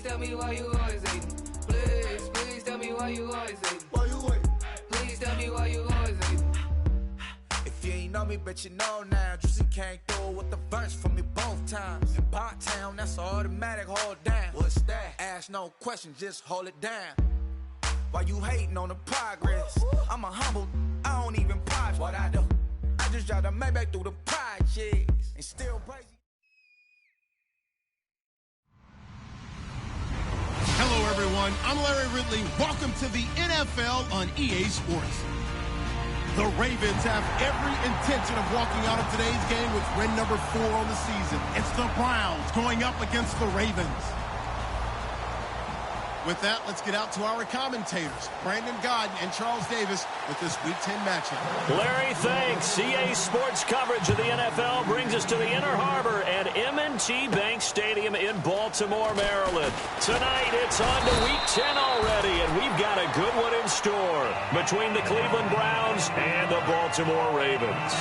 tell me why you always hating. Please tell me why you always hating. Why you waiting? Please tell me why you always hating. If you ain't know me, bet you know now. Juicy came through with the verse for me both times. In Bot Town, that's automatic, hold down. What's that? Ask no questions, just hold it down. Why you hating on the progress? I'm a humble, I don't even pause what I do. I just drive the Maybach through the projects and still crazy. Hello, everyone. I'm Larry Ridley. Welcome to the NFL on EA Sports. The Ravens have every intention of walking out of today's game with win number 4 on the season. It's the Browns going up against the Ravens. With that, let's get out to our commentators, Brandon Godden and Charles Davis, with this Week 10 matchup. Larry, thanks. EA Sports coverage of the NFL brings us to the Inner Harbor at M&T Bank Stadium in Baltimore, Maryland. Tonight, it's on to Week 10 already, and we've got a good one in store between the Cleveland Browns and the Baltimore Ravens.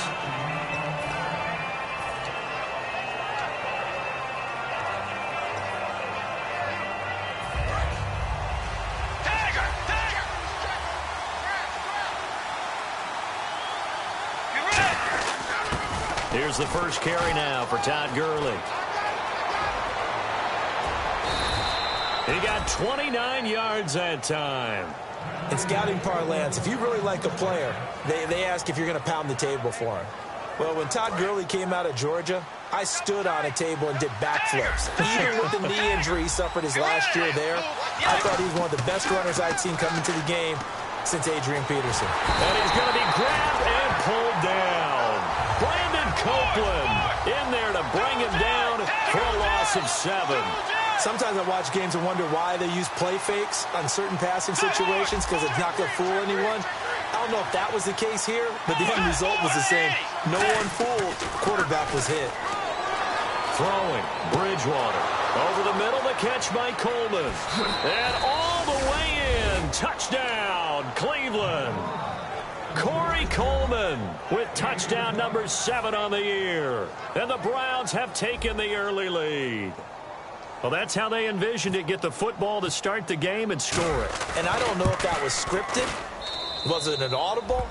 Here's the first carry now for Todd Gurley. He got 29 yards that time. In scouting parlance, if you really like a player, they ask if you're going to pound the table for him. Well, when Todd Gurley came out of Georgia, I stood on a table and did backflips. Even with the knee injury he suffered his last year there, I thought he was one of the best runners I'd seen come into the game since Adrian Peterson. And he's going to be grabbed and pulled down. Brandon Copeland in there to bring him down for a loss of 7. Sometimes I watch games and wonder why they use play fakes on certain passing situations because it's not going to fool anyone. I don't know if that was the case here, but the end result was the same. No one fooled. Quarterback was hit. Throwing, Bridgewater. Over the middle, the catch by Coleman. And all the way in. Touchdown, Cleveland. Corey Coleman with touchdown number 7 on the year. And the Browns have taken the early lead. Well, that's how they envisioned it. Get the football to start the game and score it. And I don't know if that was scripted. Was it an audible?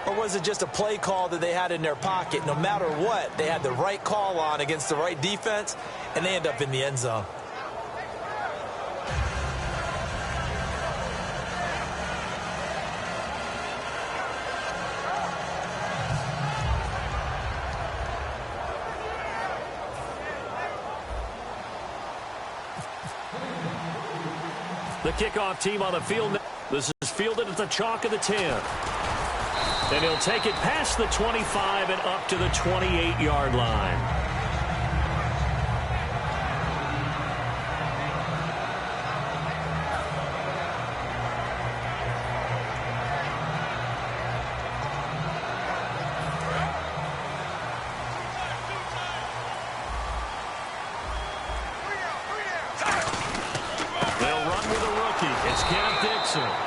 Or was it just a play call that they had in their pocket? No matter what, they had the right call on against the right defense, and they end up in the end zone. The kickoff team on the field. This is fielded at the chalk of the 10. And he'll take it past the 25 and up to the 28-yard line.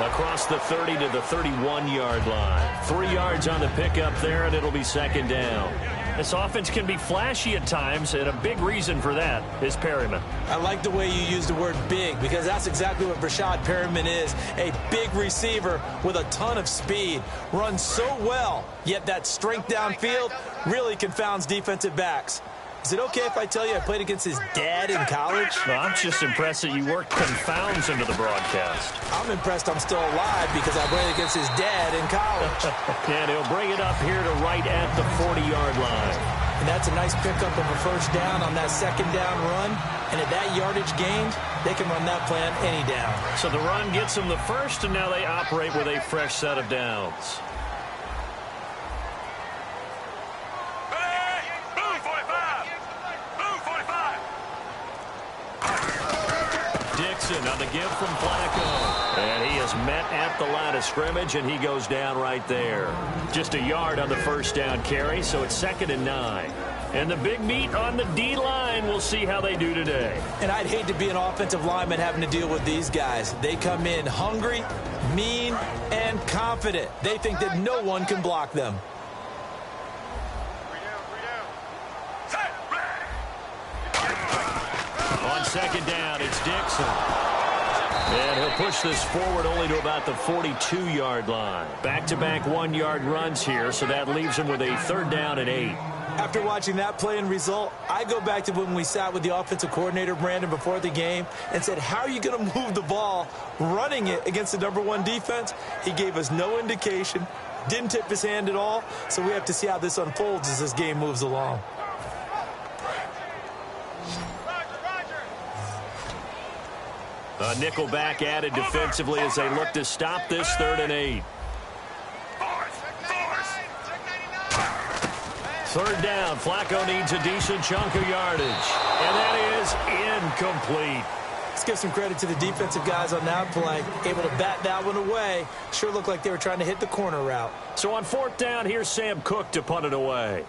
Across the 30 to the 31-yard line. 3 yards on the pickup there, and it'll be second down. This offense can be flashy at times, and a big reason for that is Perryman. I like the way you use the word big, because that's exactly what Brashad Perryman is. A big receiver with a ton of speed. Runs so well, yet that strength downfield really confounds defensive backs. Is it okay if I tell you I played against his dad in college? Well, I'm just impressed that you worked confounds into the broadcast. I'm impressed I'm still alive because I played against his dad in college. And he'll bring it up here to right at the 40-yard line. And that's a nice pickup of a first down on that second down run. And at that yardage gained, they can run that plan any down. So the run gets them the first, and now they operate with a fresh set of downs. On the give from Flacco. And he is met at the line of scrimmage, and he goes down right there. Just a yard on the first down carry, so it's 2nd and 9. And the big meat on the D-line, we'll see how they do today. And I'd hate to be an offensive lineman having to deal with these guys. They come in hungry, mean, and confident. They think that no one can block them. second down. It's Dixon. And he'll push this forward only to about the 42-yard line. Back-to-back 1-yard runs here, so that leaves him with a 3rd down and 8. After watching that play and result, I go back to when we sat with the offensive coordinator, Brandon, before the game and said, how are you going to move the ball running it against the #1 defense? He gave us no indication, didn't tip his hand at all, so we have to see how this unfolds as this game moves along. A nickel back added defensively as they look to stop this 3rd and 8. 3rd down. Flacco needs a decent chunk of yardage. And that is incomplete. Let's give some credit to the defensive guys on that play. Able to bat that one away. Sure looked like they were trying to hit the corner route. So on 4th down, here's Sam Cook to punt it away.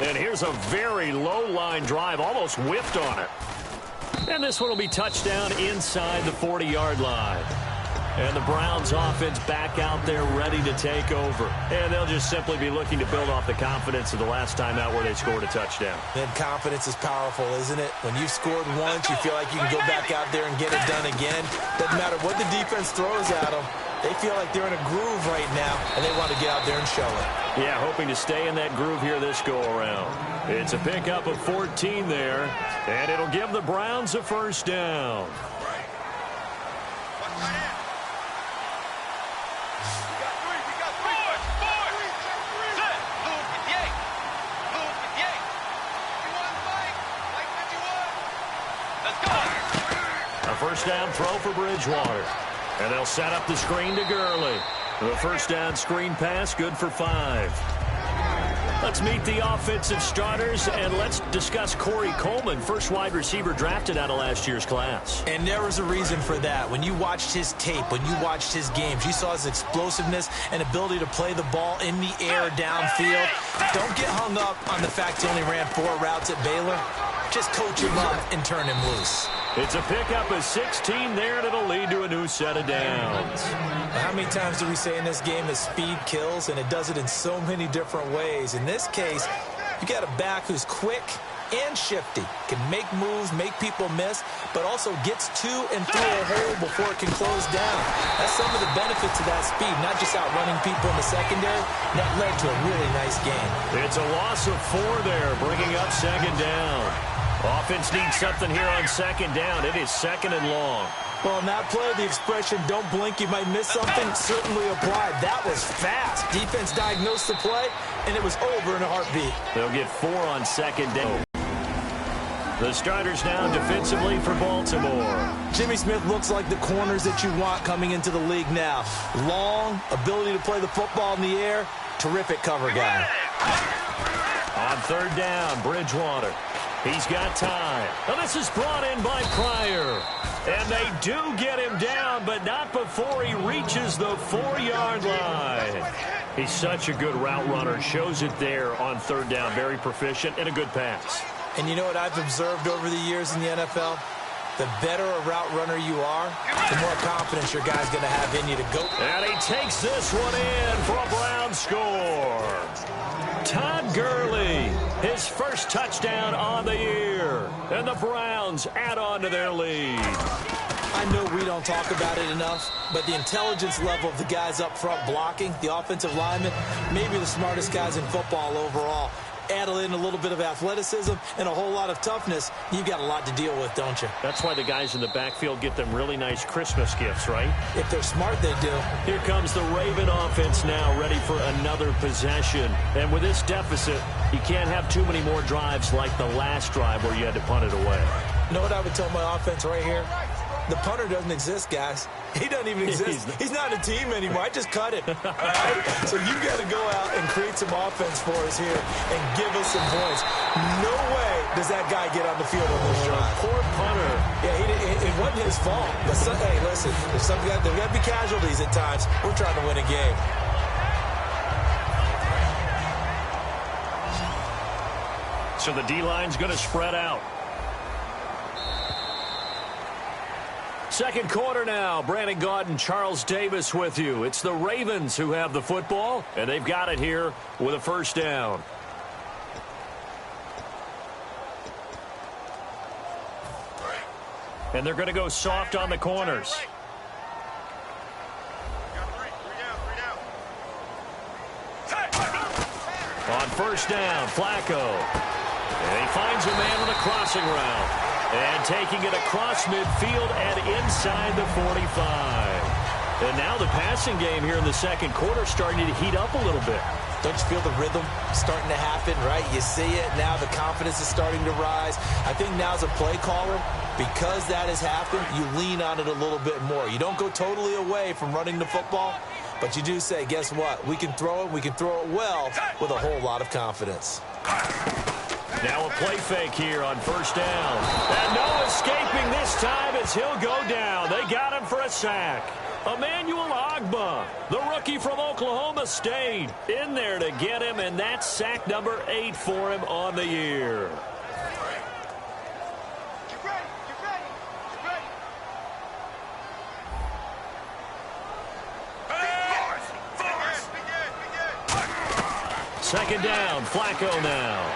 And here's a very low line drive, almost whiffed on it. And this one will be touchdown inside the 40-yard line. And the Browns offense back out there ready to take over. And they'll just simply be looking to build off the confidence of the last time out where they scored a touchdown. And confidence is powerful, isn't it? When you've scored once, you feel like you can go back out there and get it done again. Doesn't matter what the defense throws at them. They feel like they're in a groove right now, and they want to get out there and show it. Yeah, hoping to stay in that groove here this go-around. It's a pickup of 14 there, and it'll give the Browns a 1st down. A 1st down throw for Bridgewater. And they'll set up the screen to Gurley. The 1st down screen pass, good for 5. Let's meet the offensive starters, and let's discuss Corey Coleman, first wide receiver drafted out of last year's class. And there was a reason for that. When you watched his tape, when you watched his games, you saw his explosiveness and ability to play the ball in the air downfield. Don't get hung up on the fact he only ran 4 routes at Baylor. Just coach him up and turn him loose. It's a pickup of 16 there, and it'll lead to a new set of downs. How many times do we say in this game that speed kills, and it does it in so many different ways? In this case, you got a back who's quick and shifty, can make moves, make people miss, but also gets to and through a hole before it can close down. That's some of the benefits of that speed, not just outrunning people in the secondary. That led to a really nice game. It's a loss of 4 there, bringing up 2nd down. Offense needs something here on 2nd down. It is 2nd and long. Well, in that play, the expression, don't blink, you might miss something, certainly applied. That was fast. Defense diagnosed the play, and it was over in a heartbeat. They'll get 4 on 2nd down. The starters now defensively for Baltimore. Jimmy Smith looks like the corners that you want coming into the league now. Long, ability to play the football in the air, terrific cover guy. On 3rd down, Bridgewater. He's got time. Now this is brought in by Pryor. And they do get him down, but not before he reaches the 4-yard line. He's such a good route runner. Shows it there on 3rd down. Very proficient and a good pass. And you know what I've observed over the years in the NFL? The better a route runner you are, the more confidence your guy's going to have in you to go. And he takes this one in for a Brown score. Todd Gurley, his first touchdown on the year. And the Browns add on to their lead. I know we don't talk about it enough, but the intelligence level of the guys up front blocking, the offensive linemen, maybe the smartest guys in football overall. Add in a little bit of athleticism and a whole lot of toughness, you've got a lot to deal with, don't you? That's why the guys in the backfield get them really nice Christmas gifts, right? If they're smart, they do. Here comes the Raven offense now, ready for another possession. And with this deficit, you can't have too many more drives like the last drive where you had to punt it away. You know what I would tell my offense right here? The punter doesn't exist, guys. He doesn't even exist. He's not a team anymore. I just cut it. Right? So you got to go out and create some offense for us here and give us some points. No way does that guy get on the field on this drive. Poor punter. Yeah, it wasn't his fault. But hey, listen, there's got to be casualties at times. We're trying to win a game. So the D-line's going to spread out. Second quarter now. Brandon Gaudin and Charles Davis with you. It's the Ravens who have the football, and they've got it here with a first down. And they're going to go soft on the corners. On first down, Flacco. And he finds a man on a crossing route. And taking it across midfield and inside the 45. And now the passing game here in the second quarter starting to heat up a little bit. Don't you feel the rhythm starting to happen, right? You see it. Now the confidence is starting to rise. I think now as a play caller, because that has happened, you lean on it a little bit more. You don't go totally away from running the football, but you do say, guess what? We can throw it. We can throw it well with a whole lot of confidence. Now a play fake here on first down. And no escaping this time as he'll go down. They got him for a sack. Emmanuel Ogbah, the rookie from Oklahoma State, in there to get him, and that's sack number 8 for him on the year. Second down, Flacco now.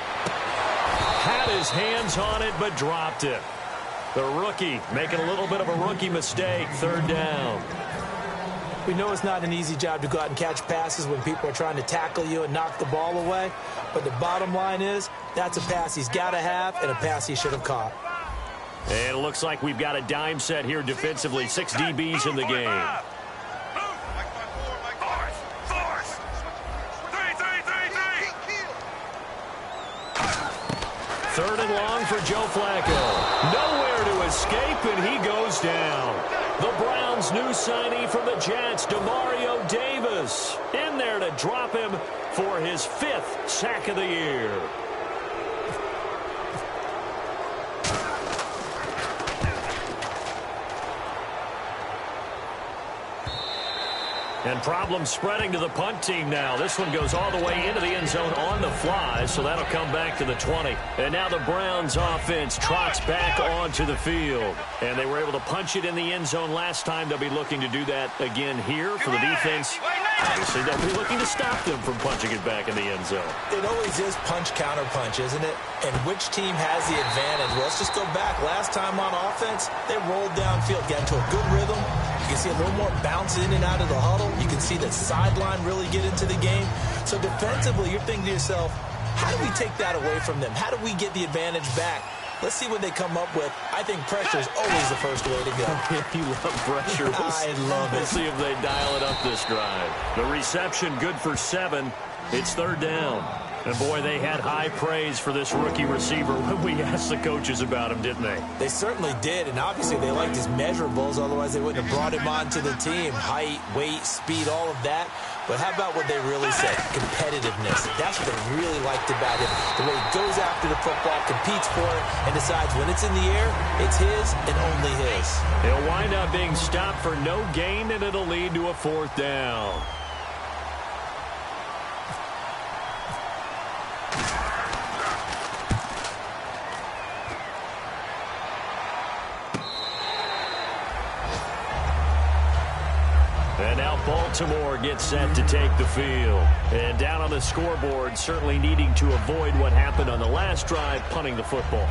Had his hands on it, but dropped it. The rookie making a little bit of a rookie mistake. Third down. We know it's not an easy job to go out and catch passes when people are trying to tackle you and knock the ball away. But the bottom line is, that's a pass he's got to have and a pass he should have caught. And it looks like we've got a dime set here defensively. 6 DBs in the game. Third and long for Joe Flacco. Nowhere to escape, and he goes down. The Browns' new signee from the Jets, Demario Davis, in there to drop him for his 5th sack of the year. And problems spreading to the punt team now. This one goes all the way into the end zone on the fly, so that'll come back to the 20. And now the Browns offense trots back onto the field. And they were able to punch it in the end zone last time. They'll be looking to do that again here for the defense. Obviously, they'll be looking to stop them from punching it back in the end zone. It always is punch-counter-punch, isn't it? And which team has the advantage? Well, let's just go back. Last time on offense, they rolled downfield, got into a good rhythm. You can see a little more bounce in and out of the huddle. You can see the sideline really get into the game. So defensively, you're thinking to yourself, how do we take that away from them? How do we get the advantage back? Let's see what they come up with. I think pressure is always the first way to go. You love pressure. I love it. We'll see if they dial it up this drive. The reception good for 7. It's third down. And, boy, they had high praise for this rookie receiver when we asked the coaches about him, didn't they? They certainly did, and obviously they liked his measurables. Otherwise, they wouldn't have brought him onto the team. Height, weight, speed, all of that. But how about what they really said? Competitiveness. That's what they really liked about him. The way he goes after the football, competes for it, and decides when it's in the air, it's his and only his. He'll wind up being stopped for no gain, and it'll lead to a 4th down. And now Baltimore gets set to take the field. And down on the scoreboard, certainly needing to avoid what happened on the last drive, punting the football.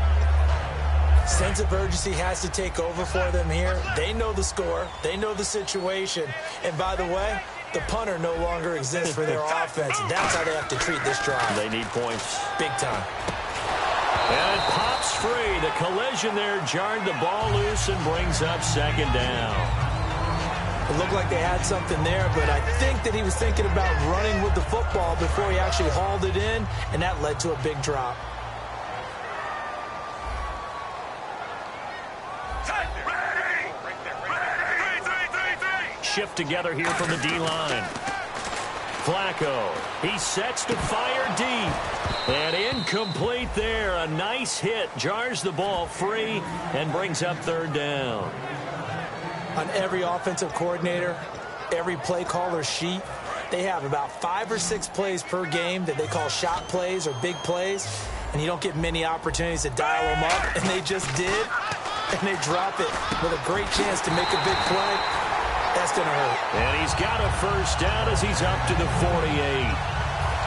Sense of urgency has to take over for them here. They know the score. They know the situation. And by the way, the punter no longer exists for their offense. That's how they have to treat this drive. They need points. Big time. And it pops free. The collision there jarred the ball loose and brings up second down. It looked like they had something there, but I think that he was thinking about running with the football before he actually hauled it in, and that led to a big drop. Shift together here from the D-line. Flacco, he sets to fire deep. And incomplete there. A nice hit. Jars the ball free and brings up third down. On every offensive coordinator, every play caller sheet, they have about 5 or 6 plays per game that they call shot plays or big plays, and you don't get many opportunities to dial them up, and they just did. and they drop it with a great chance to make a big play, that's going to hurt. And he's got a first down as he's up to the 48.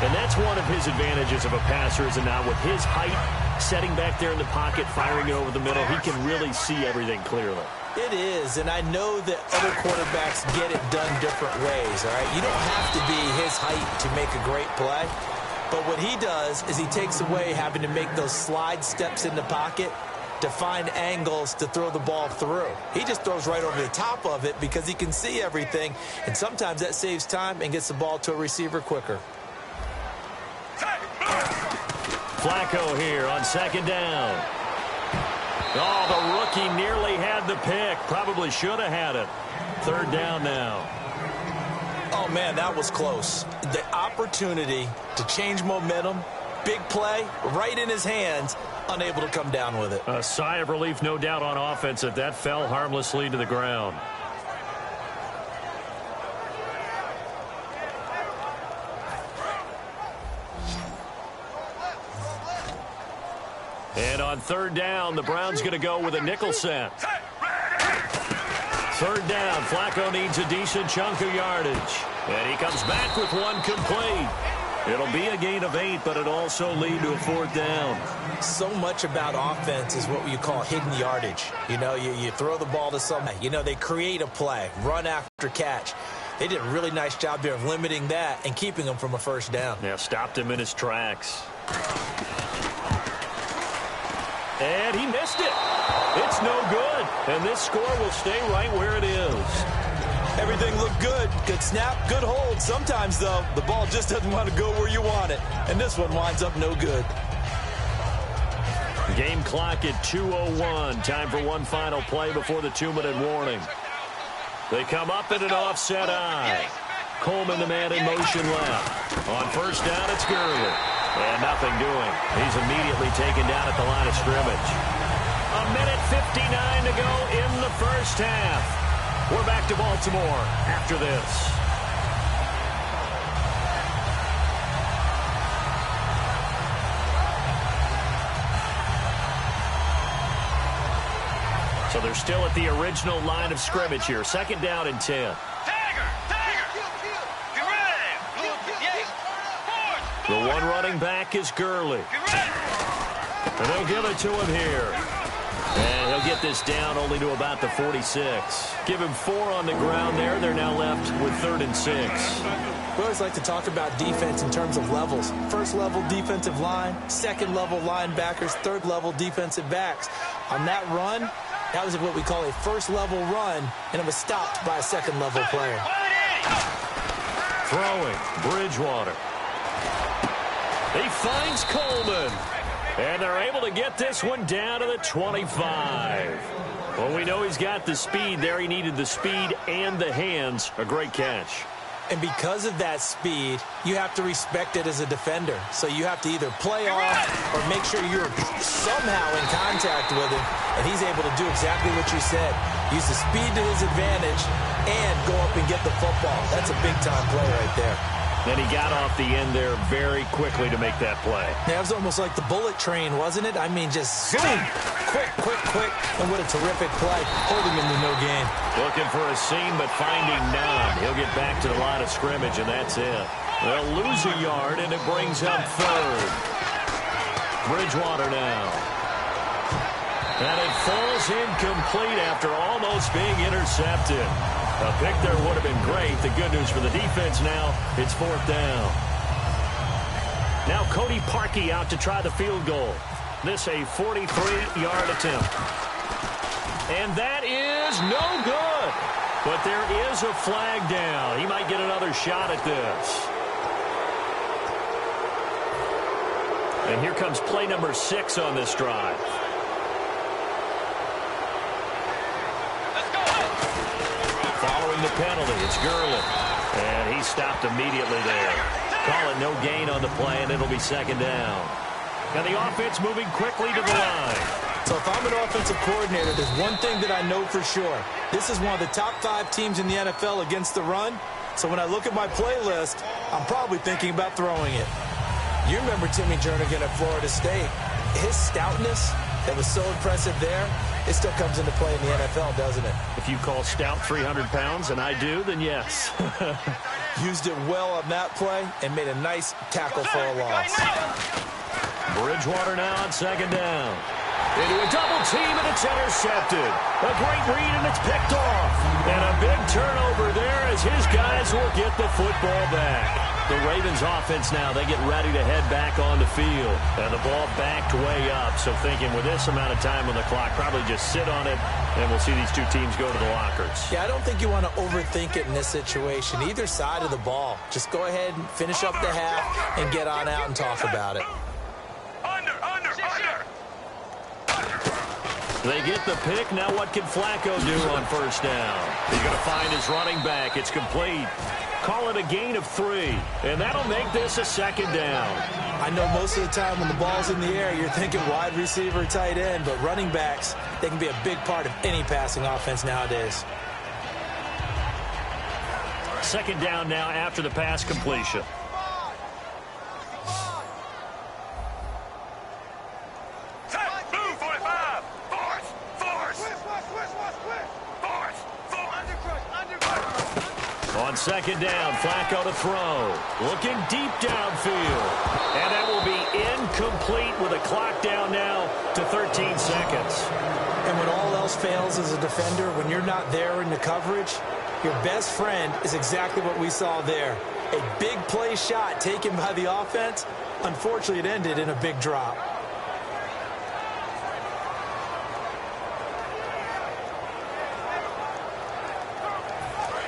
And that's one of his advantages of a passer, is it not? With his height, setting back there in the pocket, firing it over the middle, he can really see everything clearly. It is, and I know that other quarterbacks get it done different ways, all right? You don't have to be his height to make a great play. But what he does is he takes away having to make those slide steps in the pocket to find angles to throw the ball through. He just throws right over the top of it because he can see everything, and sometimes that saves time and gets the ball to a receiver quicker. Flacco here on second down. Oh, the rookie nearly had the pick. Probably should have had it. Third down now. Oh, man, that was close. The opportunity to change momentum, big play, right in his hands, unable to come down with it. A sigh of relief, no doubt, on offense that that fell harmlessly to the ground. And on third down, the Browns going to go with a nickel set. Third down, Flacco needs a decent chunk of yardage. And he comes back with one complete. It'll be a gain of 8, but it'll also lead to a fourth down. So much about offense is what you call hidden yardage. You know, you throw the ball to somebody. You know, they create a play, run after catch. They did a really nice job there of limiting that and keeping him from a first down. Yeah, stopped him in his tracks. And he missed it. It's no good. And this score will stay right where it is. Everything looked good. Good snap, good hold. Sometimes, though, the ball just doesn't want to go where you want it. And this one winds up no good. Game clock at 2:01. Time for one final play before the 2-minute warning. They come up in an offset eye. Coleman, the man in motion left. On first down, it's Gurley. And nothing doing. He's immediately taken down at the line of scrimmage. 1:59 to go in the first half. We're back to Baltimore after this. So they're still at the original line of scrimmage here. Second down and 10. The one running back is Gurley. And they'll give it to him here. And he'll get this down only to about the 46. Give him 4 on the ground there. They're now left with 3rd and 6. We always like to talk about defense in terms of levels. First level defensive line, second level linebackers, third level defensive backs. On that run, that was what we call a first level run, and it was stopped by a second level player. Throwing, Bridgewater. He finds Coleman. And they're able to get this one down to the 25. Well, we know he's got the speed there. He needed the speed and the hands. A great catch. And because of that speed, you have to respect it as a defender. So you have to either play off or make sure you're somehow in contact with him. And he's able to do exactly what you said. Use the speed to his advantage and go up and get the football. That's a big-time play right there. Then he got off the end there very quickly to make that play. Yeah, it was almost like the bullet train, wasn't it? I mean, just zoom, quick. And what a terrific play, holding him to no gain. Looking for a seam, but finding none. He'll get back to the line of scrimmage, and that's it. They'll lose a yard, and it brings up 3rd. Bridgewater now. And it falls incomplete after almost being intercepted. A pick there would have been great. The good news for the defense now, it's 4th down. Now Cody Parkey out to try the field goal. This a 43-yard attempt. And that is no good. But there is a flag down. He might get another shot at this. And here comes play number 6 on this drive. Following the penalty, it's Gurley. And he stopped immediately there. Call it no gain on the play, and it'll be 2nd down. Now the offense moving quickly to the line. So if I'm an offensive coordinator, there's one thing that I know for sure. This is one of the top 5 teams in the NFL against the run. So when I look at my playlist, I'm probably thinking about throwing it. You remember Timmy Jernigan at Florida State. His stoutness That was so impressive there. It still comes into play in the NFL, doesn't it? If you call stout 300 pounds, and I do, then yes. Used it well on that play and made a nice tackle for a loss. Bridgewater now on second down. Into a double team, and it's intercepted. A great read, and it's picked off. And a big turnover there as his guys will get the football back. The Ravens offense now, they get ready to head back on the field. And the ball backed way up. So thinking with this amount of time on the clock, probably just sit on it, and we'll see these two teams go to the lockers. Yeah, I don't think you want to overthink it in this situation. Either side of the ball. Just go ahead and finish up the half and get on out and talk about it. Under. They get the pick. Now what can Flacco do on first down? He's going to find his running back. It's complete. Call it a gain of 3, and that'll make this a second down. I know most of the time when the ball's in the air, you're thinking wide receiver, tight end, but running backs, they can be a big part of any passing offense nowadays. Second down now after the pass completion. On second down, Flacco to throw. Looking deep downfield. And that will be incomplete with a clock down now to 13 seconds. And when all else fails as a defender, when you're not there in the coverage, your best friend is exactly what we saw there. A big play shot taken by the offense. Unfortunately, it ended in a big drop.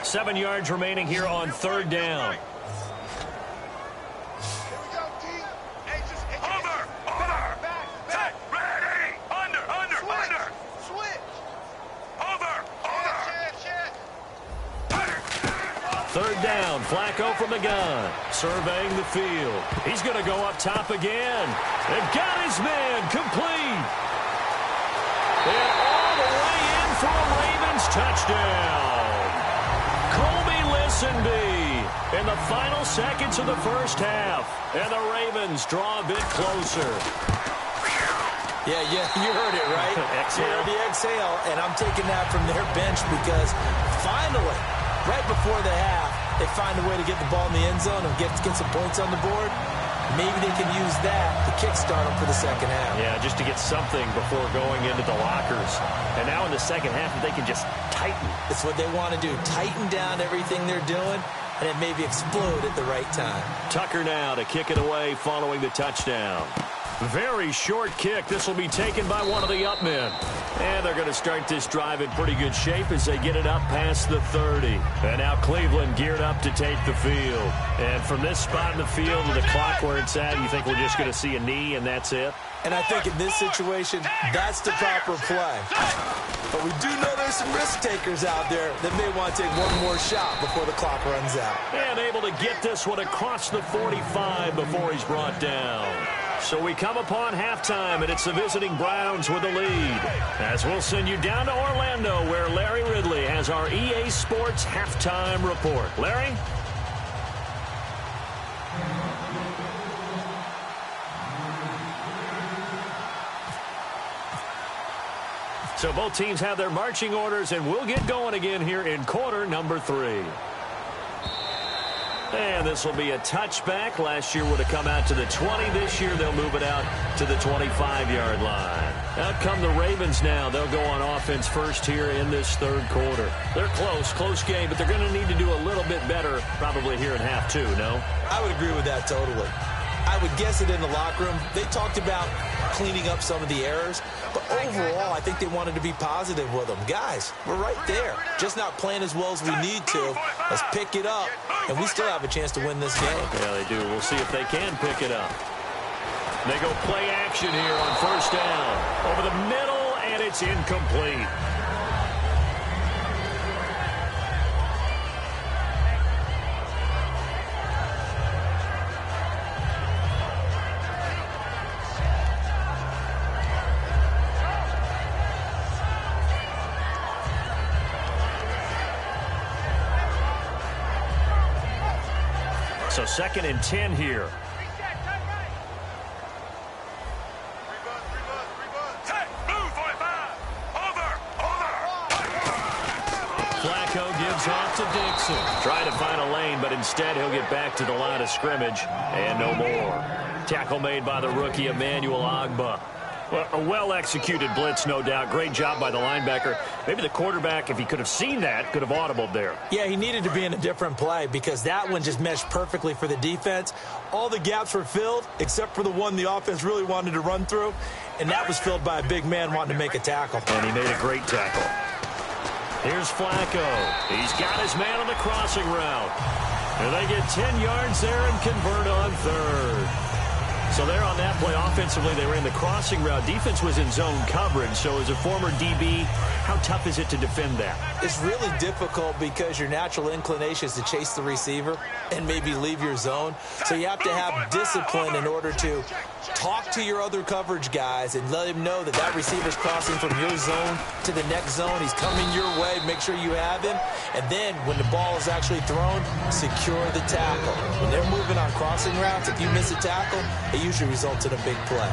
Seven yards remaining here on third down. Third down, Flacco from the gun, surveying the field. He's going to go up top again. And got his man complete. And all the way in for a Ravens touchdown. In the final seconds of the first half, and the Ravens draw a bit closer. Yeah, you heard it, right? Exhale. You heard the exhale, and I'm taking that from their bench because finally, right before the half, they find a way to get the ball in the end zone and get some points on the board. Maybe they can use that to kickstart them for the second half. Yeah, just to get something before going into the lockers. And now in the second half, they can just tighten. That's what they want to do. Tighten down everything they're doing, and it maybe explode at the right time. Tucker now to kick it away following the touchdown. Very short kick. This will be taken by one of the up men. And they're going to start this drive in pretty good shape as they get it up past the 30. And now Cleveland geared up to take the field. And from this spot in the field to the clock where it's at, you think we're just going to see a knee and that's it? And I think in this situation, that's the proper play. But we do know there's some risk takers out there that may want to take one more shot before the clock runs out. And able to get this one across the 45 before he's brought down. So we come upon halftime, and it's the visiting Browns with the lead. As we'll send you down to Orlando, where Larry Ridley has our EA Sports halftime report. Larry? So both teams have their marching orders, and we'll get going again here in quarter number 3. And this will be a touchback. Last year would have come out to the 20. This year they'll move it out to the 25-yard line. Out come the Ravens now. They'll go on offense first here in this third quarter. They're close game, but they're going to need to do a little bit better probably here in half 2, no? I would agree with that totally. I would guess it in the locker room. They talked about cleaning up some of the errors, but overall, I think they wanted to be positive with them. Guys, we're right there. Just not playing as well as we need to. Let's pick it up, and we still have a chance to win this game. Yeah, they do. We'll see if they can pick it up. They go play action here on first down. Over the middle, and it's incomplete. So 2nd and 10 here. Hands off to Dixon. Trying to find a lane, but instead he'll get back to the line of scrimmage. And no more. Tackle made by the rookie Emmanuel Ogbah. Well, a well-executed blitz, no doubt. Great job by the linebacker. Maybe the quarterback, if he could have seen that, could have audibled there. Yeah, he needed to be in a different play because that one just meshed perfectly for the defense. All the gaps were filled except for the one the offense really wanted to run through, and that was filled by a big man wanting to make a tackle. And he made a great tackle. Here's Flacco. He's got his man on the crossing route. And they get 10 yards there and convert on third. So there on that play, offensively, they ran the crossing route. Defense was in zone coverage. So as a former DB, how tough is it to defend that? It's really difficult because your natural inclination is to chase the receiver and maybe leave your zone. So you have to have discipline in order to talk to your other coverage guys and let him know that that receiver's crossing from your zone to the next zone. He's coming your way. Make sure you have him. And then when the ball is actually thrown, secure the tackle. When they're moving on crossing routes, if you miss a tackle, it usually results in a big play.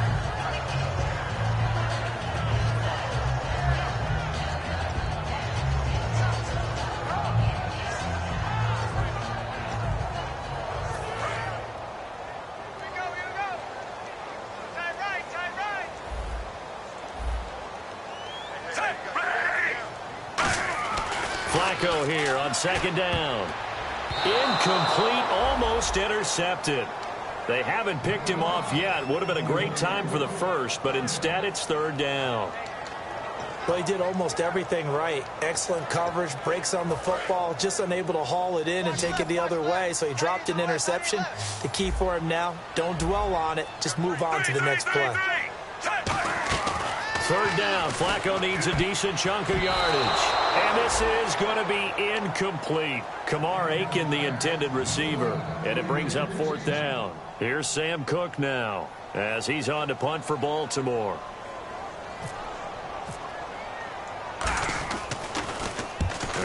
Flacco here on second down. Incomplete, almost intercepted. They haven't picked him off yet. Would have been a great time for the first, but instead it's third down. Well, he did almost everything right. Excellent coverage, breaks on the football, just unable to haul it in and take it the other way, so he dropped an interception. The key for him now, don't dwell on it, just move on to the next play. Third down, Flacco needs a decent chunk of yardage. And this is going to be incomplete. Kamar Aiken, the intended receiver. And it brings up fourth down. Here's Sam Cook now as he's on to punt for Baltimore.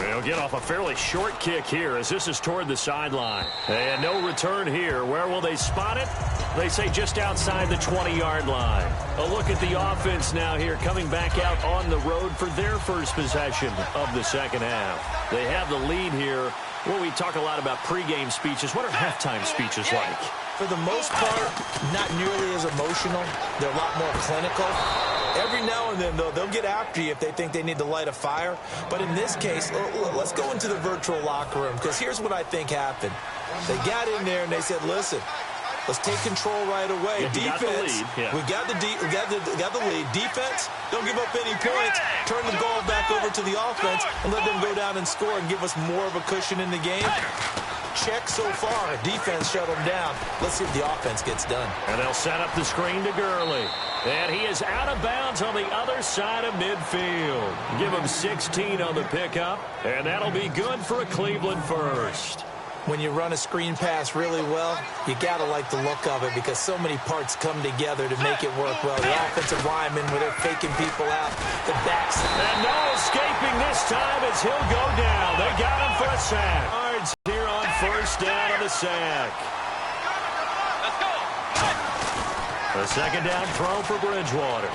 He'll get off a fairly short kick here as this is toward the sideline. And no return here. Where will they spot it? They say just outside the 20-yard line. A look at the offense now here coming back out on the road for their first possession of the second half. They have the lead here. Well, we talk a lot about pregame speeches. What are halftime speeches like? For the most part, not nearly as emotional. They're a lot more clinical. Every now and then, though, they'll get after you if they think they need to light a fire. But in this case, let's go into the virtual locker room, because here's what I think happened. They got in there and they said, listen, let's take control right away. Defense, we got the lead. Defense, don't give up any points. Turn the ball back over to the offense and let them go down and score and give us more of a cushion in the game. Check so far. Defense shut them down. Let's see if the offense gets done. And they'll set up the screen to Gurley. And he is out of bounds on the other side of midfield. Give him 16 on the pickup, and that'll be good for a Cleveland first. When you run a screen pass really well, you got to like the look of it because so many parts come together to make it work well. The offensive linemen, where they're faking people out, the backs. And no escaping this time as he'll go down. They got him for a sack. Yards here on first down on the sack. A second down throw for Bridgewater.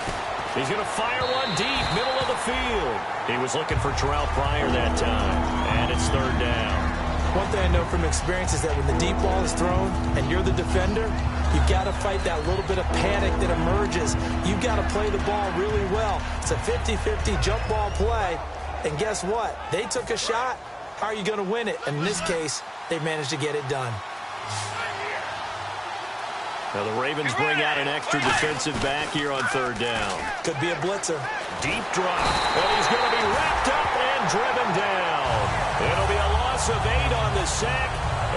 He's going to fire one deep, middle of the field. He was looking for Terrell Pryor that time, and it's third down. One thing I know from experience is that when the deep ball is thrown and you're the defender, you've got to fight that little bit of panic that emerges. You've got to play the ball really well. It's a 50-50 jump ball play, and guess what? They took a shot. How are you going to win it? And in this case, they managed to get it done. Now the Ravens bring out an extra defensive back here on third down. Could be a blitzer. Deep drop. And he's going to be wrapped up and driven down. It'll be a loss of 8 on the sack,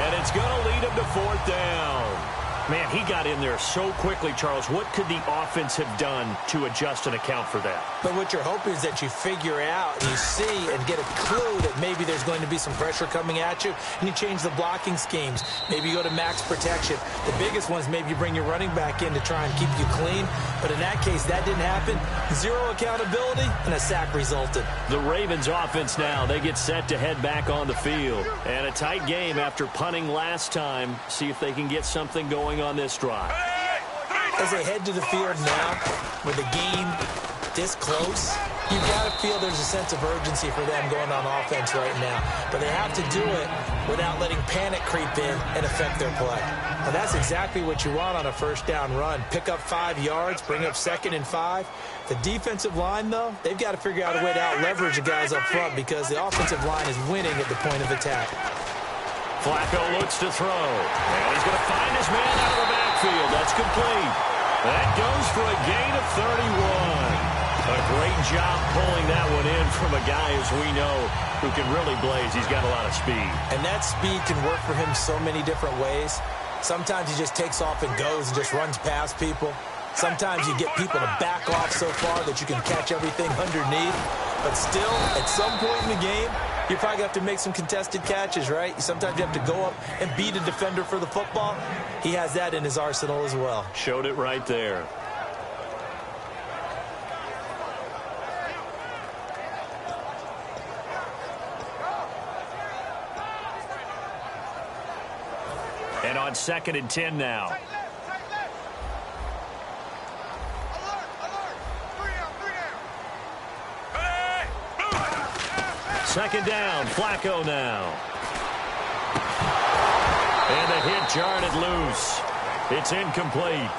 and it's going to lead him to fourth down. Man, he got in there so quickly, Charles. What could the offense have done to adjust and account for that? But what you're hoping is that you figure out, and you see and get a clue that maybe there's going to be some pressure coming at you, and you change the blocking schemes. Maybe you go to max protection. The biggest one is maybe you bring your running back in to try and keep you clean. But in that case, that didn't happen. Zero accountability, and a sack resulted. The Ravens offense now, they get set to head back on the field. And a tight game after punting last time. See if they can get something going on this drive. As they head to the field now, with the game this close, You got to feel there's a sense of urgency for them going on offense right now. But they have to do it without letting panic creep in and affect their play. And that's exactly what you want on a first down run. Pick up 5 yards, bring up 2nd and 5. The defensive line, though, they've got to figure out a way to out-leverage the guys up front because the offensive line is winning at the point of attack. Flacco looks to throw. And he's going to find his man out of the backfield. That's complete. That goes for a gain of 31. A great job pulling that one in from a guy, as we know, who can really blaze. He's got a lot of speed. And that speed can work for him so many different ways. Sometimes he just takes off and goes and just runs past people. Sometimes you get people to back off so far that you can catch everything underneath. But still, at some point in the game, you probably have to make some contested catches, right? Sometimes you have to go up and beat a defender for the football. He has that in his arsenal as well. Showed it right there. And on 2nd and 10 now. Second down, Flacco now. And the hit jarred it loose. It's incomplete.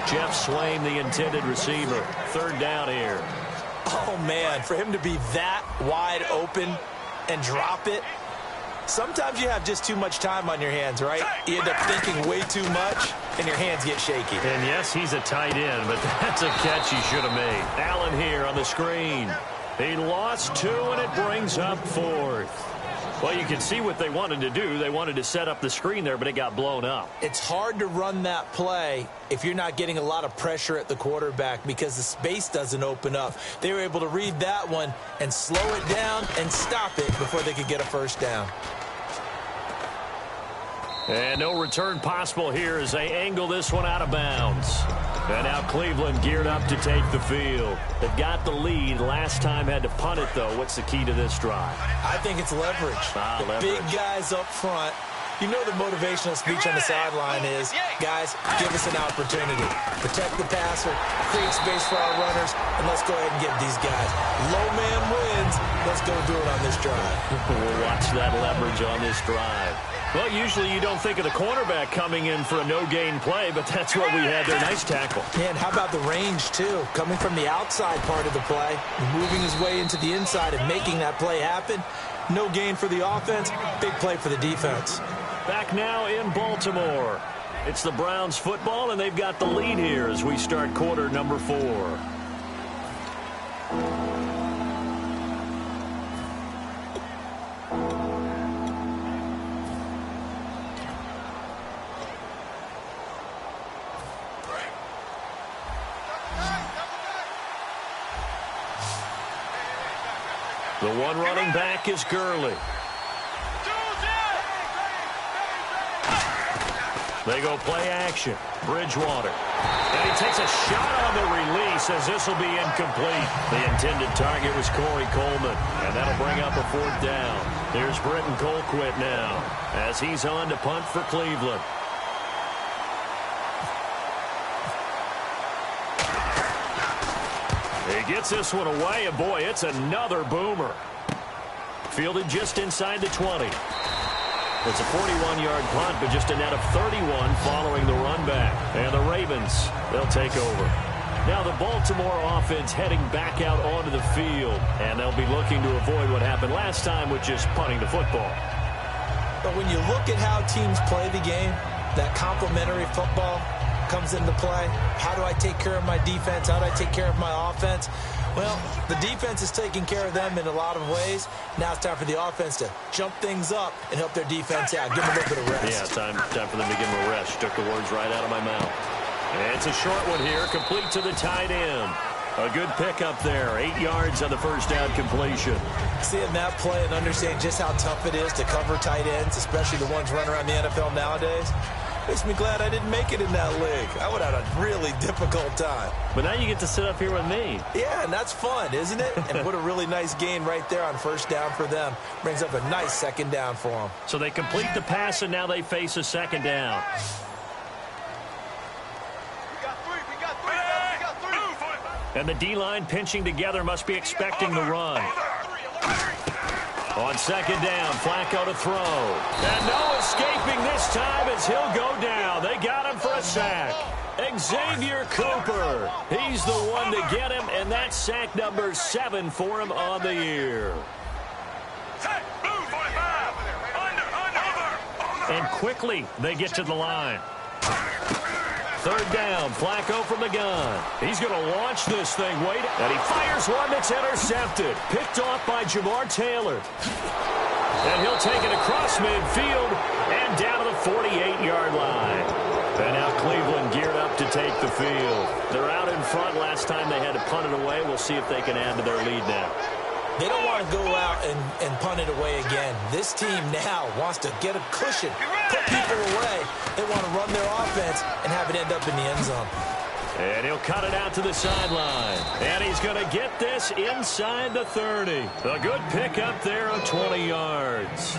Jeff Swain, the intended receiver. 3rd down here. Oh, man, for him to be that wide open and drop it. Sometimes you have just too much time on your hands, right? You end up thinking way too much, and your hands get shaky. And yes, he's a tight end, but that's a catch he should have made. Allen here on the screen. He lost 2, and it brings up 4th. Well, you can see what they wanted to do. They wanted to set up the screen there, but it got blown up. It's hard to run that play if you're not getting a lot of pressure at the quarterback because the space doesn't open up. They were able to read that one and slow it down and stop it before they could get a first down. And no return possible here as they angle this one out of bounds. And now Cleveland geared up to take the field. They've got the lead. Last time had to punt it, though. What's the key to this drive? I think it's leverage. Leverage. Big guys up front. You know the motivational speech on the sideline is, guys, give us an opportunity. Protect the passer, create space for our runners, and let's go ahead and get these guys. Low man wins. Let's go do it on this drive. We'll watch that leverage on this drive. Well, usually you don't think of the cornerback coming in for a no-gain play, but that's what we had there. Nice tackle. Yeah, and how about the range, too? Coming from the outside part of the play, moving his way into the inside and making that play happen. No gain for the offense, big play for the defense. Back now in Baltimore. It's the Browns football, and they've got the lead here as we start quarter number 4. The one running back is Gurley. They go play action. Bridgewater. And he takes a shot on the release as this will be incomplete. The intended target was Corey Coleman. And that'll bring up a 4th down. Here's Britton Colquitt now as he's on to punt for Cleveland. He gets this one away, and boy, it's another boomer. Fielded just inside the 20. It's a 41-yard punt, but just a net of 31 following the run back. And the Ravens, they'll take over. Now the Baltimore offense heading back out onto the field, and they'll be looking to avoid what happened last time, which is punting the football. But when you look at how teams play the game, that complementary football comes into play. How do I take care of my defense? How do I take care of my offense? Well, the defense is taking care of them in a lot of ways. Now it's time for the offense to jump things up and help their defense out. Give them a little bit of rest. Yeah, time for them to give them a rest. You took the words right out of my mouth. And it's a short one here, complete to the tight end. A good pickup there, 8 yards on the first down completion. Seeing that play and understanding just how tough it is to cover tight ends, especially the ones running around the NFL nowadays, makes me glad I didn't make it in that league. I would have had a really difficult time. But now you get to sit up here with me. Yeah, and that's fun, isn't it? And what a really nice gain right there on first down for them. Brings up a nice second down for them. So they complete the pass, and now they face a second down. And the D-line pinching together must be expecting the run. On second down, Flacco to throw. And no escaping this time as he'll go down. They got him for a sack. Xavier Cooper. He's the one to get him, and that's sack number 7 for him on the year. And quickly they get to the line. Third down, Flacco from the gun. He's going to launch this thing. Wait, and he fires one that's intercepted. Picked off by Jamar Taylor. And he'll take it across midfield and down to the 48-yard line. And now Cleveland geared up to take the field. They're out in front. Last time they had to punt it away. We'll see if they can add to their lead now. They don't want to go out and punt it away again. This team now wants to get a cushion, put people away. They want to run their offense and have it end up in the end zone. And he'll cut it out to the sideline. And he's going to get this inside the 30. A good pickup there of 20 yards.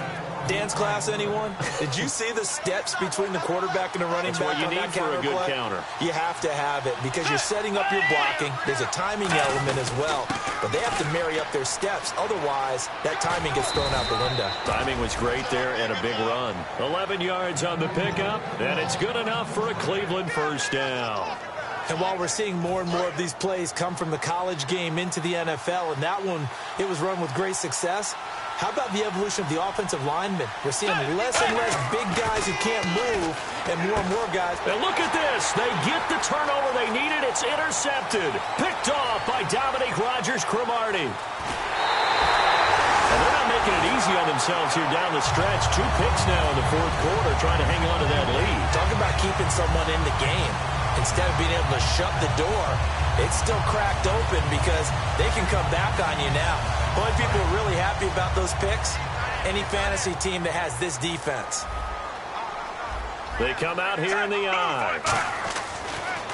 Dance class, anyone? Did you see the steps between the quarterback and the running back on that counter play? That's what you need for a good counter. You have to have it because you're setting up your blocking. There's a timing element as well. But they have to marry up their steps. Otherwise, that timing gets thrown out the window. Timing was great there and a big run. 11 yards on the pickup, and it's good enough for a Cleveland first down. And while we're seeing more and more of these plays come from the college game into the NFL, and that one, it was run with great success, how about the evolution of the offensive linemen? We're seeing less and less big guys who can't move and more guys. And look at this. They get the turnover they needed. It's intercepted. Picked off by Dominique Rodgers-Cromartie. And they're not making it easy on themselves here down the stretch. 2 picks now in the fourth quarter trying to hang on to that lead. Talk about keeping someone in the game. Instead of being able to shut the door, it's still cracked open because they can come back on you now. Boy, people are really happy about those picks. Any fantasy team that has this defense. They come out here in the eye.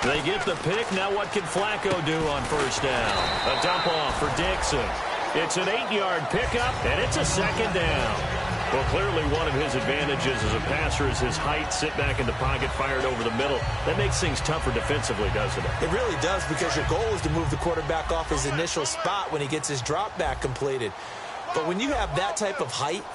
They get the pick. Now what can Flacco do on first down? A dump off for Dixon. It's an 8-yard pickup, and it's a second down. Well, clearly one of his advantages as a passer is his height. Sit back in the pocket, fired over the middle. That makes things tougher defensively, doesn't it? It really does because your goal is to move the quarterback off his initial spot when he gets his drop back completed. But when you have that type of height,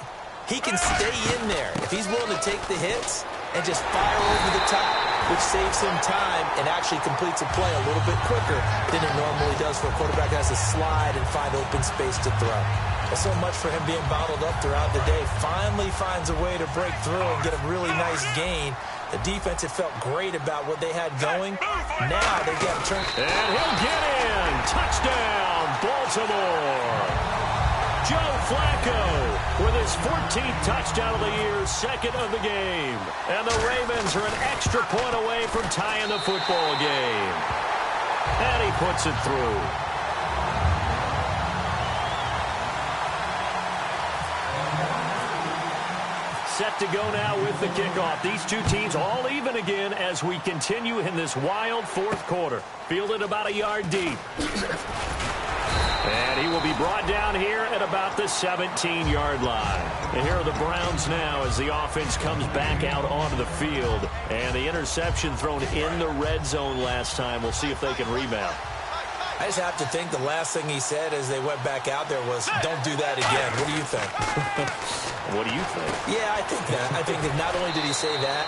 he can stay in there. If he's willing to take the hits and just fire over the top, which saves him time and actually completes a play a little bit quicker than it normally does for a quarterback that has to slide and find open space to throw. There's so much for him being bottled up throughout the day. Finally finds a way to break through and get a really nice gain. The defense had felt great about what they had going. Now they got to turn. And he'll get in. Touchdown, Baltimore. Joe Flacco with his 14th touchdown of the year, second of the game. And the Ravens are an extra point away from tying the football game. And he puts it through. Set to go now with the kickoff. These two teams all even again as we continue in this wild fourth quarter. Fielded about a yard deep. And he will be brought down here at about the 17-yard line. And here are the Browns now as the offense comes back out onto the field. And the interception thrown in the red zone last time. We'll see if they can rebound. I just have to think the last thing he said as they went back out there was, don't do that again. What do you think? What do you think? Yeah, I think that. I think that not only did he say that,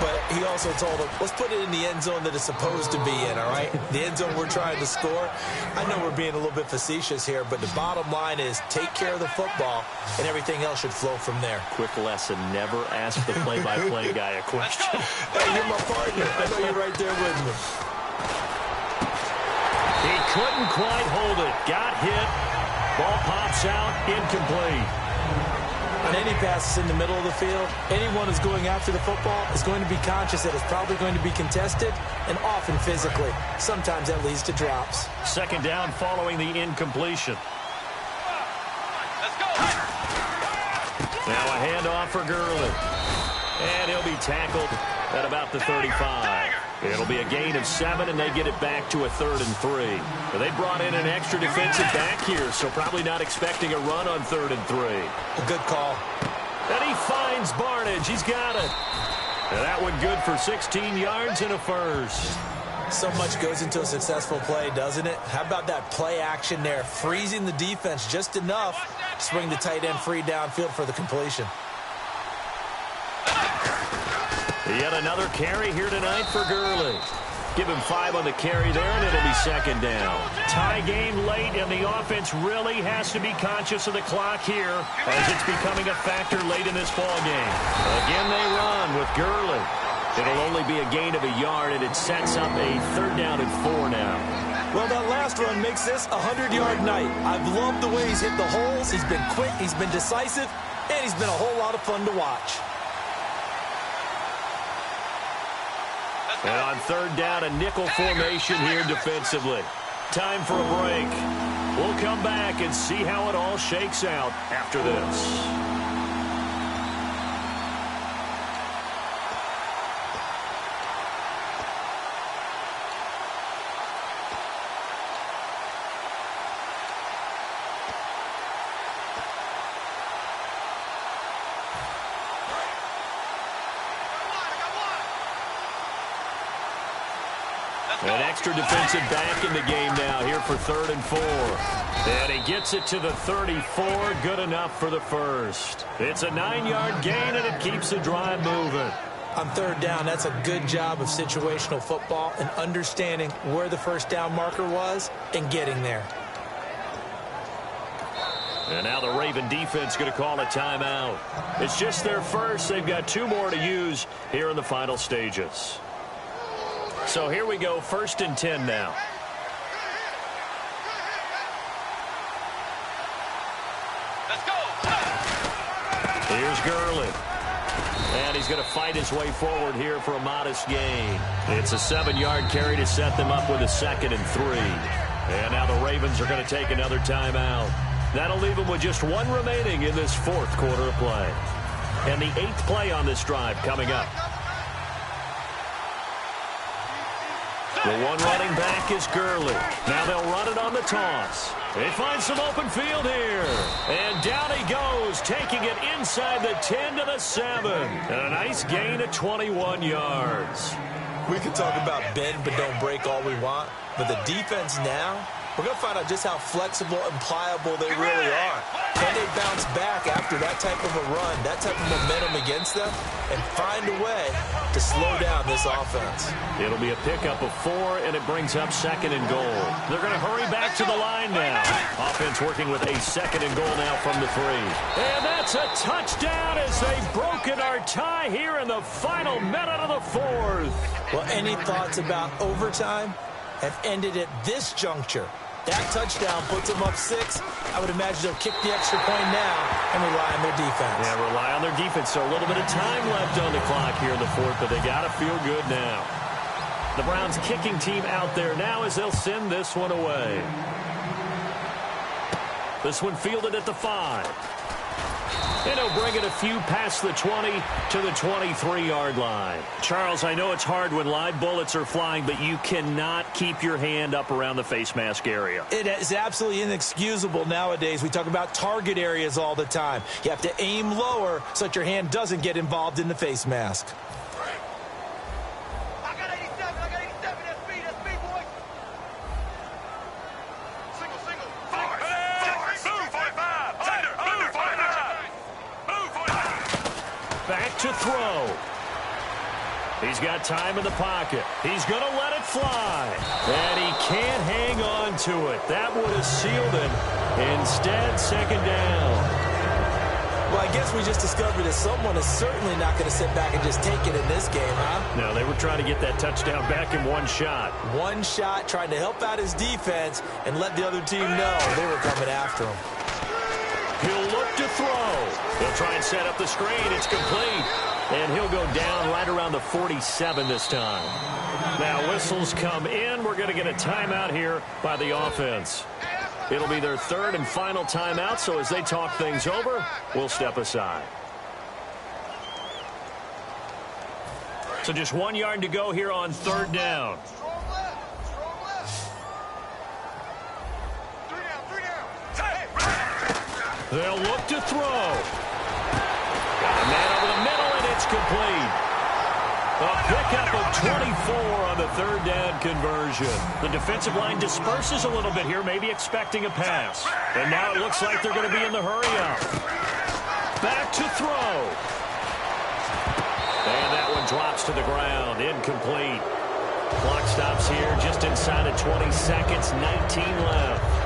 but he also told them, let's put it in the end zone that it's supposed to be in, all right? The end zone we're trying to score. I know we're being a little bit facetious here, but the bottom line is take care of the football, and everything else should flow from there. Quick lesson, never ask the play-by-play guy a question. Hey, you're my partner. I know you're right there with me. He couldn't quite hold it. Got hit. Ball pops out. Incomplete. On any passes in the middle of the field, anyone who's going after the football is going to be conscious that it's probably going to be contested and often physically. Sometimes that leads to drops. Second down following the incompletion. Let's go. Now a handoff for Gurley. And he'll be tackled at about the 35. It'll be a gain of 7, and they get it back to a 3rd and 3. They brought in an extra defensive back here, so probably not expecting a run on 3rd and 3. A good call. And he finds Barnage. He's got it. And that one good for 16 yards and a first. So much goes into a successful play, doesn't it? How about that play action there? Freezing the defense just enough to swing the tight end free downfield for the completion. Yet another carry here tonight for Gurley. Give him 5 on the carry there, and it'll be second down. Tie game late, and the offense really has to be conscious of the clock here as it's becoming a factor late in this ball game. Again, they run with Gurley. It'll only be a gain of a yard, and it sets up a 3rd down and 4 now. Well, that last run makes this a 100-yard night. I've loved the way he's hit the holes. He's been quick, he's been decisive, and he's been a whole lot of fun to watch. And on 3rd down, a nickel formation here defensively. Time for a break. We'll come back and see how it all shakes out after this. An extra defensive back in the game now here for 3rd and 4. And he gets it to the 34. Good enough for the first. It's a 9-yard gain, and it keeps the drive moving. On 3rd down, that's a good job of situational football and understanding where the first down marker was and getting there. And now the Raven defense going to call a timeout. It's just their first. They've got 2 more to use here in the final stages. So here we go, 1st and 10 now. Let's go. Here's Gurley. And he's going to fight his way forward here for a modest gain. It's a 7-yard carry to set them up with a 2nd and 3. And now the Ravens are going to take another timeout. That'll leave them with just 1 remaining in this 4th quarter of play. And the 8th play on this drive coming up. The one running back is Gurley. Now they'll run it on the toss. They find some open field here. And down he goes, taking it inside the 10 to the 7. A nice gain of 21 yards. We can talk about bend but don't break all we want, but the defense now, we're going to find out just how flexible and pliable they really are. Can they bounce back after that type of a run, that type of momentum against them, and find a way to slow down this offense? It'll be a pickup of 4, and it brings up 2nd and goal. They're going to hurry back to the line now. Offense working with a 2nd and goal now from the 3. And that's a touchdown as they've broken our tie here in the final minute of the 4th. Well, any thoughts about overtime have ended at this juncture? That touchdown puts them up 6. I would imagine they'll kick the extra point now and rely on their defense. Yeah, rely on their defense. So a little bit of time left on the clock here in the 4th, but they got to feel good now. The Browns kicking team out there now as they'll send this one away. This one fielded at the 5. And he'll bring it a few past the 20 to the 23-yard line. Charles, I know it's hard when live bullets are flying, but you cannot keep your hand up around the face mask area. It is absolutely inexcusable nowadays. We talk about target areas all the time. You have to aim lower so that your hand doesn't get involved in the face mask. I got 87. That's speed, boys. Single. Move 45. Under 45. Back to throw. He's got time in the pocket. He's going to let it fly. And he can't hang on to it. That would have sealed it. Instead, 2nd down. Well, I guess we just discovered that someone is certainly not going to sit back and just take it in this game, huh? No, they were trying to get that touchdown back in 1 shot. 1 shot, trying to help out his defense and let the other team know they were coming after him. He'll look to throw. He'll try and set up the screen. It's complete. And he'll go down right around the 47 this time. Now whistles come in. We're going to get a timeout here by the offense. It'll be their 3rd and final timeout, so as they talk things over, we'll step aside. So just 1 yard to go here on 3rd down. They'll look to throw. Got a man over the middle, and it's complete. A pickup of 24 on the third down conversion. The defensive line disperses a little bit here, maybe expecting a pass. And now it looks like they're going to be in the hurry-up. Back to throw. And that one drops to the ground. Incomplete. Clock stops here just inside of 20 seconds, 19 left.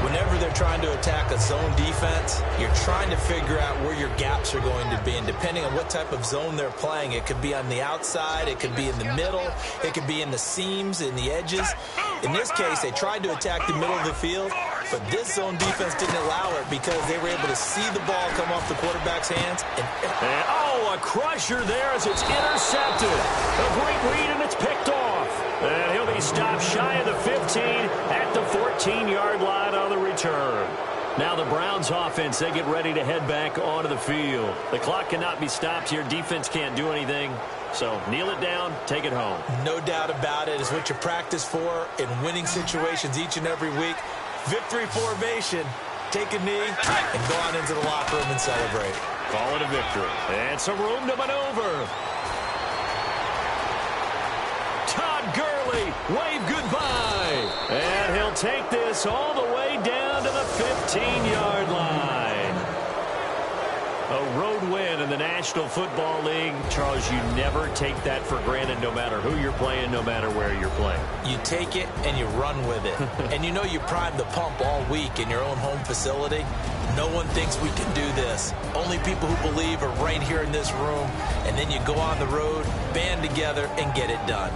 Whenever they're trying to attack a zone defense, you're trying to figure out where your gaps are going to be. And depending on what type of zone they're playing, it could be on the outside, it could be in the middle, it could be in the seams, in the edges. In this case, they tried to attack the middle of the field, but this zone defense didn't allow it because they were able to see the ball come off the quarterback's hands. And a crusher there as it's intercepted. A great read, and it's picked off. And he'll be stopped shy of the 15 at the 14-yard line on the return. Now the Browns offense, they get ready to head back onto the field. The clock cannot be stopped here. Defense can't do anything. So kneel it down, take it home. No doubt about it. It's what you practice for in winning situations each and every week. Victory formation. Take a knee and go on into the locker room and celebrate. Call it a victory. And some room to maneuver. Todd Gurley, wave goodbye. And he'll take this all the way down to the 15-yard line. A road win in the National Football League. Charles, you never take that for granted no matter who you're playing, no matter where you're playing. You take it and you run with it. And you know you primed the pump all week in your own home facility. No one thinks we can do this. Only people who believe are right here in this room. And then you go on the road, band together, and get it done.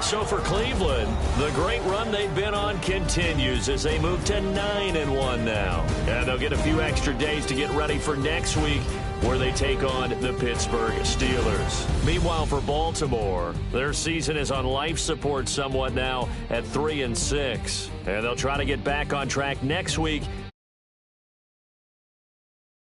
So for Cleveland, the great run they've been on continues as they move to 9-1 now. And they'll get a few extra days to get ready for next week where they take on the Pittsburgh Steelers. Meanwhile, for Baltimore, their season is on life support somewhat now at 3-6. And they'll try to get back on track next week